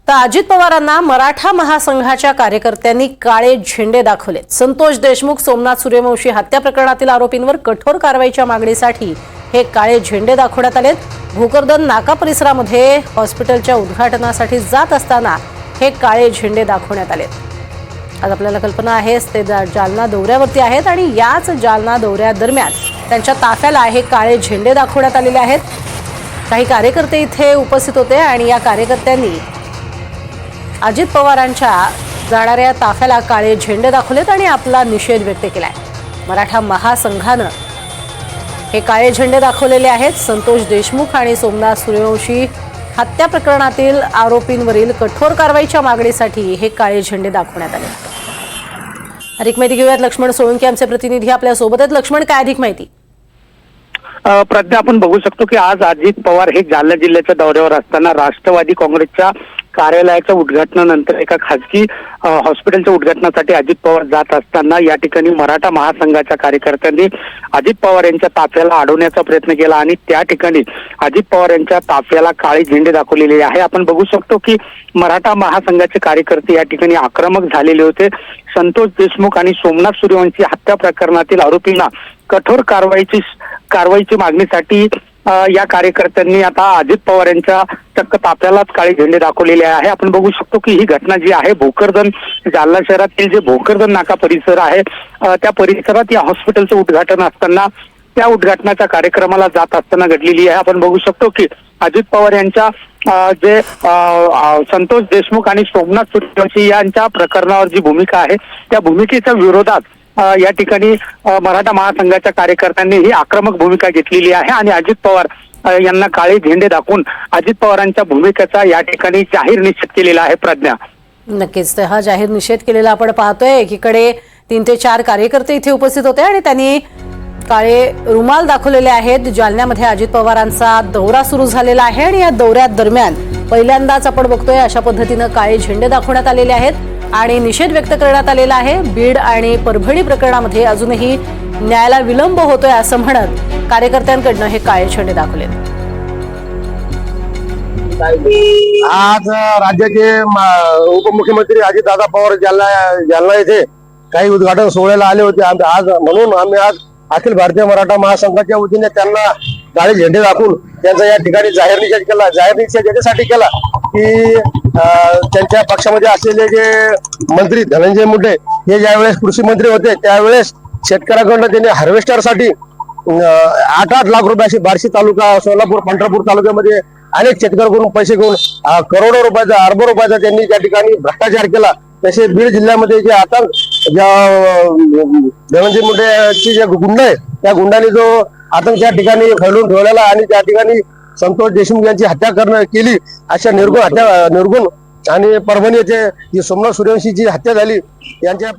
तर अजित पवारांना मराठा महासंघाच्या कार्यकर्त्यांनी काळे झेंडे दाखवलेत। संतोष देशमुख, सोमनाथ सूर्यवंशी हत्या प्रकरणातील आरोपींवर कठोर कारवाईच्या मागणीसाठी हे काळे झेंडे दाखवण्यात आलेत। भोकरदन नाका परिसरामध्ये हॉस्पिटलच्या उद्घाटनासाठी जात असताना हे काळे झेंडे दाखवण्यात आलेत। आज आपल्याला कल्पना आहे ते जालना दौऱ्यावरती आहेत आणि याच जालना दौऱ्यादरम्यान त्यांच्या ताफ्याला हे काळे झेंडे दाखवण्यात आलेले आहेत। काही कार्यकर्ते इथे उपस्थित होते आणि या कार्यकर्त्यांनी अजित पवारांच्या जाणाऱ्या ताफ्याला काळे झेंडे दाखवलेत आणि आपला निषेध व्यक्त केलाय। मराठा महासंघानं हे काळे झेंडे दाखवलेले आहेत। संतोष देशमुख आणि सोमनाथ सूर्यवंशी हत्या प्रकरणातील आरोपींवरील कठोर कारवाईच्या मागणीसाठी हे काळे झेंडे दाखवण्यात आले। अधिक माहिती घेऊयात, लक्ष्मण सोळंकी आमचे प्रतिनिधी आपल्या सोबत आहेत। लक्ष्मण, काय अधिक माहिती? प्रज्ञा, आपण बघू शकतो की आज अजित पवार हे जालना जिल्ह्याच्या दौऱ्यावर असताना राष्ट्रवादी काँग्रेसच्या कार्यालयाच्या उद्घाटनानंतर एका खासगी हॉस्पिटलच्या उद्घाटनासाठी अजित पवार जात असताना या ठिकाणी मराठा महासंघाच्या कार्यकर्त्यांनी अजित पवार यांच्या ताफ्याला अडवण्याचा प्रयत्न केला आणि त्या ठिकाणी अजित पवार यांच्या ताफ्याला काळे झेंडे दाखवलेले आहे। आपण बघू शकतो की मराठा महासंघाचे कार्यकर्ते या ठिकाणी आक्रमक झालेले होते। संतोष देशमुख आणि सोमनाथ सूर्यवंशी हत्या प्रकरणातील आरोपींना कठोर कारवाईची मागणीसाठी या कार्यकर्त्यांनी आता अजित पवार यांच्या चक्क ताफ्यालाच काळे झेंडे दाखवलेले आहे। आपण बघू शकतो की ही घटना जी आहे भोकरदन जालना शहरातील जे भोकरदन नाका परिसर आहे त्या परिसरात या हॉस्पिटलचं उद्घाटन असताना त्या उद्घाटनाच्या कार्यक्रमाला जात असताना घडलेली आहे। आपण बघू शकतो की अजित पवार यांच्या जे संतोष देशमुख आणि सोमनाथ सूर्यवंशी यांच्या प्रकरणावर जी भूमिका आहे त्या भूमिकेच्या विरोधात या ठिकाणी मराठा महासंघाच्या कार्यकर्त्यांनी ही आक्रमक भूमिका घेतलेली आहे आणि अजित पवार यांना काळे झेंडे दाखवून अजित पवारांच्या भूमिकेचा या ठिकाणी जाहीर निषेध केलेला आहे। प्रज्ञा, नक्कीच हा जाहीर निषेध केलेला आपण पाहतोय। एकीकडे 3 ते 4 कार्यकर्ते इथे उपस्थित होते आणि त्यांनी काळे रुमाल दाखवलेले आहेत। जालन्यामध्ये अजित पवारांचा दौरा सुरू झालेला आहे आणि या दौऱ्यात दरम्यान पहिल्यांदाच आपण बघतोय अशा पद्धतीनं काळे झेंडे दाखवण्यात आलेले आहेत आणि निषेध व्यक्त करण्यात आलेला आहे। बीड आणि परभणी प्रकरणामध्ये अजूनही न्यायाला विलंब होतोय असं म्हणत कार्यकर्त्यांकडनं हे काळे झेंडे दाखवले। आज राज्याचे उपमुख्यमंत्री अजितदादा पवार जालना येथे काही उद्घाटन सोहळ्याला आले होते। आज म्हणून आम्ही आज अखिल भारतीय मराठा महासंघाच्या वतीने त्यांना काळे झेंडे दाखवून त्यांचा या ठिकाणी जाहीर निषेध केला। जाहीर निषेध याच्यासाठी केला की त्यांच्या पक्षामध्ये असलेले जे मंत्री धनंजय मुंडे हे ज्यावेळेस कृषी मंत्री होते त्यावेळेस शेतकऱ्याकडनं त्यांनी हार्वेस्टरसाठी 8-8 लाख रुपये बार्शी तालुका, सोलापूर, पंढरपूर तालुक्यामध्ये अनेक शेतकऱ्यांकडून पैसे घेऊन करोडो रुपयाचा, अरबो रुपयाचा त्यांनी त्या ठिकाणी भ्रष्टाचार केला। तसे बीड जिल्ह्यामध्ये जे आता धनंजय मुंडेची जे गुंड आहे त्या गुंडाने जो आतंक त्या ठिकाणी फैलून ठेवलेला आणि त्या ठिकाणी संतोष देशमुख यांची हत्या केली अशा निर्गुण आणि परभणी येथे सोमनाथ सूर्यवंशीची हत्या झाली यांच्या